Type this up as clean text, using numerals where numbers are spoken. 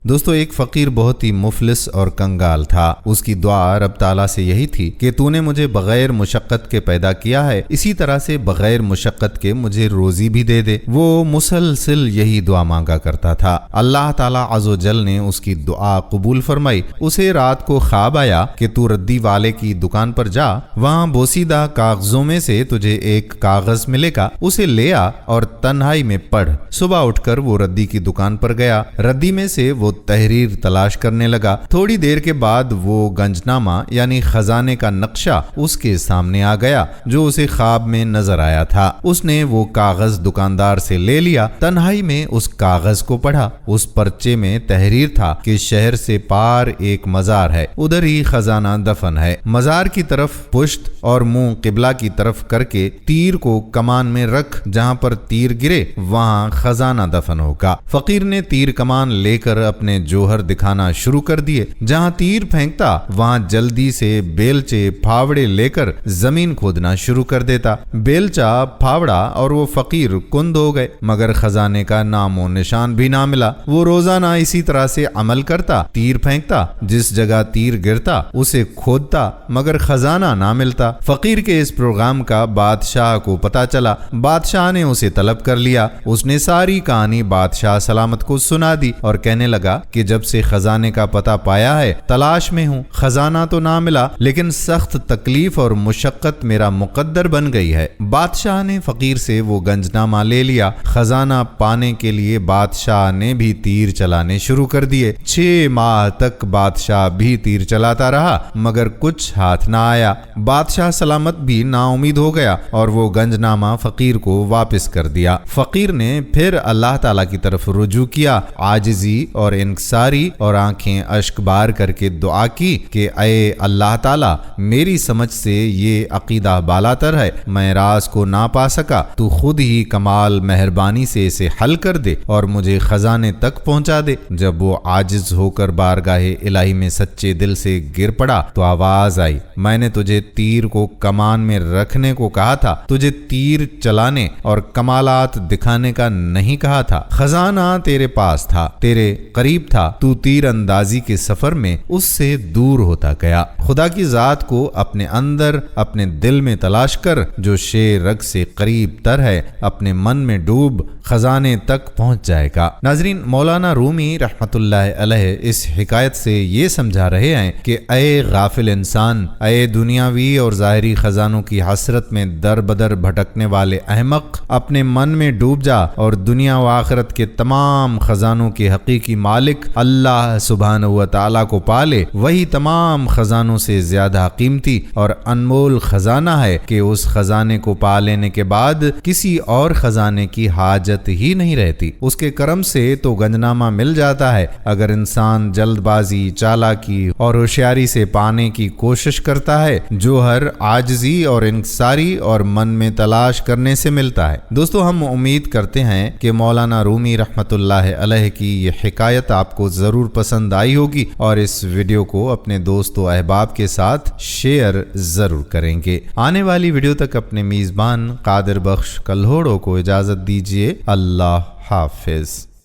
دوستو ایک فقیر بہت ہی مفلس اور کنگال تھا۔ اس کی دعا رب تعالیٰ سے یہی تھی کہ تو نے مجھے بغیر مشقت کے پیدا کیا ہے، اسی طرح سے بغیر مشقت کے مجھے روزی بھی دے دے۔ وہ مسلسل یہی دعا مانگا کرتا تھا۔ اللہ تعالیٰ عز و جل نے اس کی دعا قبول فرمائی۔ اسے رات کو خواب آیا کہ تو ردی والے کی دکان پر جا، وہاں بوسیدہ کاغذوں میں سے تجھے ایک کاغذ ملے گا، اسے لے آ اور تنہائی میں پڑھ۔ صبح اٹھ کر وہ ردی کی دکان پر گیا، ردی میں سے وہ تحریر تلاش کرنے لگا۔ تھوڑی دیر کے بعد وہ گنجنامہ یعنی خزانے کا نقشہ اس کے سامنے آ گیا جو اسے خواب میں نظر آیا تھا۔ اس نے وہ کاغذ دکاندار سے لے لیا، تنہائی میں اس کاغذ کو پڑھا۔ اس پرچے میں تحریر تھا کہ شہر سے پار ایک مزار ہے، ادھر ہی خزانہ دفن ہے۔ مزار کی طرف پشت اور منہ قبلہ کی طرف کر کے تیر کو کمان میں رکھ، جہاں پر تیر گرے وہاں خزانہ دفن ہوگا۔ فقیر نے تیر کمان لے کر اپنے جوہر دکھانا شروع کر دیے۔ جہاں تیر پھینکتا وہاں جلدی سے بیلچے پھاوڑے لے کر زمین کھودنا شروع کر دیتا۔ بیلچا پھاوڑا اور وہ فقیر کند ہو گئے، مگر خزانے کا نام و نشان بھی نہ ملا۔ وہ روزانہ اسی طرح سے عمل کرتا، تیر پھینکتا، جس جگہ تیر گرتا اسے کھودتا، مگر خزانہ نہ ملتا۔ فقیر کے اس پروگرام کا بادشاہ کو پتا چلا۔ بادشاہ نے اسے طلب کر لیا۔ اس نے ساری کہانی بادشاہ سلامت کو سنا دی اور کہنے لگا کہ جب سے خزانے کا پتہ پایا ہے تلاش میں ہوں، خزانہ تو نہ ملا لیکن سخت تکلیف اور مشقت میرا مقدر بن گئی ہے۔ بادشاہ نے فقیر سے وہ گنجنامہ لے لیا۔ خزانہ پانے کے لیے بادشاہ نے بھی تیر چلانے شروع کر دیے۔ 6 ماہ تک بادشاہ بھی تیر چلاتا رہا مگر کچھ ہاتھ نہ آیا۔ بادشاہ سلامت بھی نا امید ہو گیا اور وہ گنجنامہ فقیر کو واپس کر دیا۔ فقیر نے پھر اللہ تعالیٰ کی طرف رجوع کیا، عاجزی اور انکساری اور آنکھیں اشک بار کر کے دعا کی کہ اے اللہ تعالیٰ، میری سمجھ سے یہ عقیدہ بالاتر ہے، میں راز کو نہ پا سکا، تو خود ہی کمال مہربانی سے اسے حل کر دے اور مجھے خزانے تک پہنچا دے۔ جب وہ عاجز ہو کر بارگاہ الہی میں سچے دل سے گر پڑا تو آواز آئی، میں نے تجھے تیر کو کمان میں رکھنے کو کہا تھا، تجھے تیر چلانے اور کمالات دکھانے کا نہیں کہا تھا۔ خزانہ تیرے پاس تھا، تیرے قریب تھا، تو تیر اندازی کے سفر میں اس سے دور ہوتا گیا۔ خدا کی ذات کو اپنے اندر، اپنے دل میں تلاش کر، جو شے رگ سے قریب تر ہے، اپنے من میں ڈوب، خزانے تک پہنچ جائے گا۔ ناظرین، مولانا رومی رحمت اللہ علیہ اس حکایت سے یہ سمجھا رہے ہیں کہ اے غافل انسان، اے دنیاوی اور ظاہری خزانوں کی حسرت میں در بدر بھٹکنے والے احمق، اپنے من میں ڈوب جا اور دنیا و آخرت کے تمام خزانوں کے حقیقی مالک اللہ سبحانہ و تعالیٰ کو پالے۔ وہی تمام خزانوں سے زیادہ قیمتی اور انمول خزانہ ہے کہ اس خزانے کو پا لینے کے بعد کسی اور خزانے کی حاجت ہی نہیں رہتی۔ اس کے کرم سے تو گنجنامہ مل جاتا ہے۔ اگر انسان جلد بازی، چالاکی اور ہوشیاری سے پانے کی کوشش کرتا ہے، جوہر عاجزی اور انکساری اور من میں تلاش کرنے سے ملتا ہے۔ دوستو، ہم امید کرتے ہیں کہ مولانا رومی رحمت اللہ علیہ کی یہ حکایت آپ کو ضرور پسند آئی ہوگی اور اس ویڈیو کو اپنے دوست و احباب کے ساتھ شیئر ضرور کریں گے۔ آنے والی ویڈیو تک اپنے میزبان قادر بخش کلہوڑو کو اجازت دیجیے۔ اللہ حافظ۔